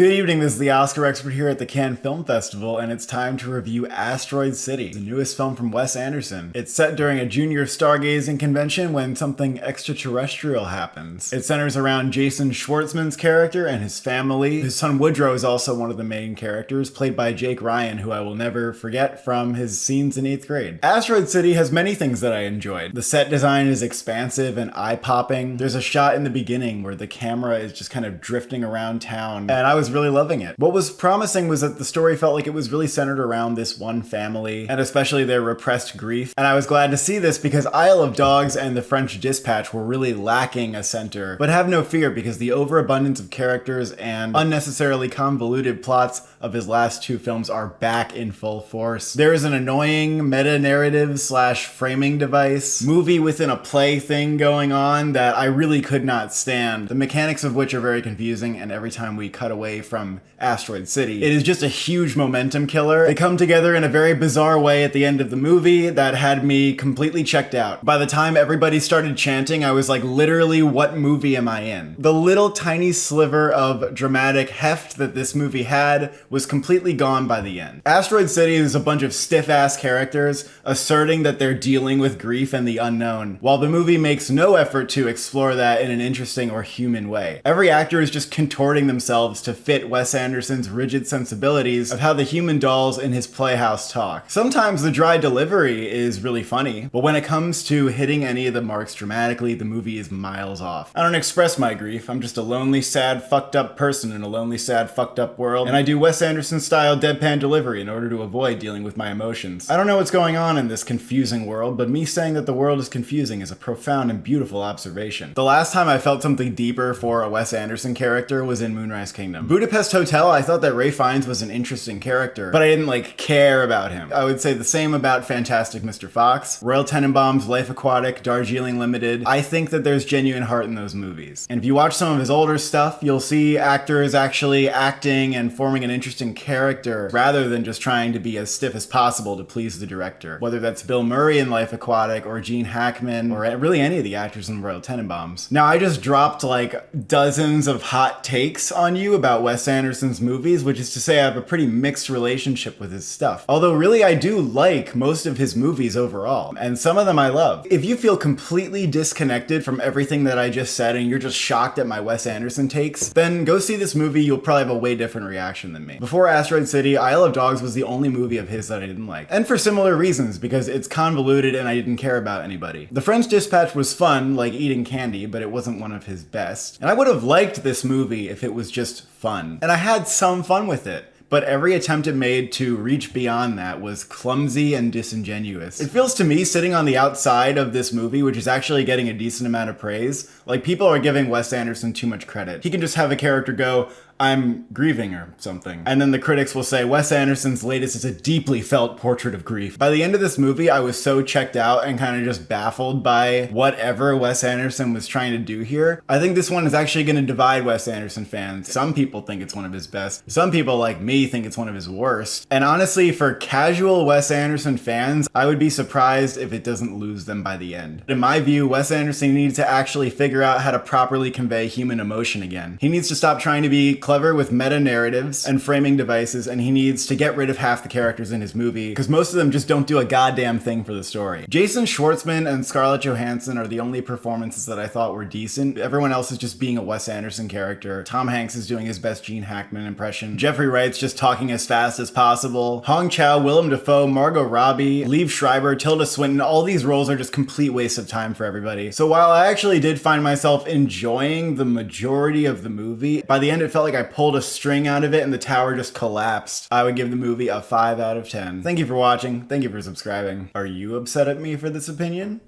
Good evening, this is the Oscar expert here at the Cannes Film Festival, and it's time to review Asteroid City, the newest film from Wes Anderson. It's set during a junior stargazing convention when something extraterrestrial happens. It centers around Jason Schwartzman's character and his family. His son Woodrow is also one of the main characters, played by Jake Ryan, who I will never forget from his scenes in 8th grade. Asteroid City has many things that I enjoyed. The set design is expansive and eye-popping. There's a shot in the beginning where the camera is just kind of drifting around town, and I was really loving it. What was promising was that the story felt like it was really centered around this one family, and especially their repressed grief. And I was glad to see this because Isle of Dogs and The French Dispatch were really lacking a center. But have no fear, because the overabundance of characters and unnecessarily convoluted plots of his last two films are back in full force. There is an annoying meta-narrative slash framing device, movie within a play thing going on that I really could not stand, the mechanics of which are very confusing, and every time we cut away from Asteroid City, it is just a huge momentum killer. They come together in a very bizarre way at the end of the movie that had me completely checked out. By the time everybody started chanting, I was like, literally, what movie am I in? The little tiny sliver of dramatic heft that this movie had was completely gone by the end. Asteroid City is a bunch of stiff-ass characters asserting that they're dealing with grief and the unknown, while the movie makes no effort to explore that in an interesting or human way. Every actor is just contorting themselves to fit Wes Anderson's rigid sensibilities of how the human dolls in his playhouse talk. Sometimes the dry delivery is really funny, but when it comes to hitting any of the marks dramatically, the movie is miles off. I don't express my grief, I'm just a lonely, sad, fucked up person in a lonely, sad, fucked up world, and I do Wes Anderson-style deadpan delivery in order to avoid dealing with my emotions. I don't know what's going on in this confusing world, but me saying that the world is confusing is a profound and beautiful observation. The last time I felt something deeper for a Wes Anderson character was in Moonrise Kingdom. Budapest Hotel, I thought that Ralph Fiennes was an interesting character, but I didn't care about him. I would say the same about Fantastic Mr. Fox, Royal Tenenbaums' Life Aquatic, Darjeeling Limited. I think that there's genuine heart in those movies. And if you watch some of his older stuff, you'll see actors actually acting and forming an interesting character rather than just trying to be as stiff as possible to please the director. Whether that's Bill Murray in Life Aquatic or Gene Hackman or really any of the actors in Royal Tenenbaums. Now, I just dropped dozens of hot takes on you about Wes Anderson's movies, which is to say I have a pretty mixed relationship with his stuff. Although really I do like most of his movies overall, and some of them I love. If you feel completely disconnected from everything that I just said and you're just shocked at my Wes Anderson takes, then go see this movie. You'll probably have a way different reaction than me. Before Asteroid City, Isle of Dogs was the only movie of his that I didn't like. And for similar reasons, because it's convoluted and I didn't care about anybody. The French Dispatch was fun, like eating candy, but it wasn't one of his best. And I would have liked this movie if it was just fun. And I had some fun with it. But every attempt it made to reach beyond that was clumsy and disingenuous. It feels to me, sitting on the outside of this movie, which is actually getting a decent amount of praise, like people are giving Wes Anderson too much credit. He can just have a character go, I'm grieving or something. And then the critics will say, Wes Anderson's latest is a deeply felt portrait of grief. By the end of this movie, I was so checked out and kind of just baffled by whatever Wes Anderson was trying to do here. I think this one is actually going to divide Wes Anderson fans. Some people think it's one of his best. Some people, like me, think it's one of his worst. And honestly, for casual Wes Anderson fans, I would be surprised if it doesn't lose them by the end. In my view, Wes Anderson needs to actually figure out how to properly convey human emotion again. He needs to stop trying to be clever with meta-narratives and framing devices, and he needs to get rid of half the characters in his movie, because most of them just don't do a goddamn thing for the story. Jason Schwartzman and Scarlett Johansson are the only performances that I thought were decent. Everyone else is just being a Wes Anderson character. Tom Hanks is doing his best Gene Hackman impression. Jeffrey Wright's just talking as fast as possible. Hong Chow, Willem Dafoe, Margot Robbie, Liev Schreiber, Tilda Swinton, all these roles are just complete waste of time for everybody. So while I actually did find myself enjoying the majority of the movie, by the end it felt like I pulled a string out of it and the tower just collapsed. I would give the movie a 5 out of 10. Thank you for watching. Thank you for subscribing. Are you upset at me for this opinion?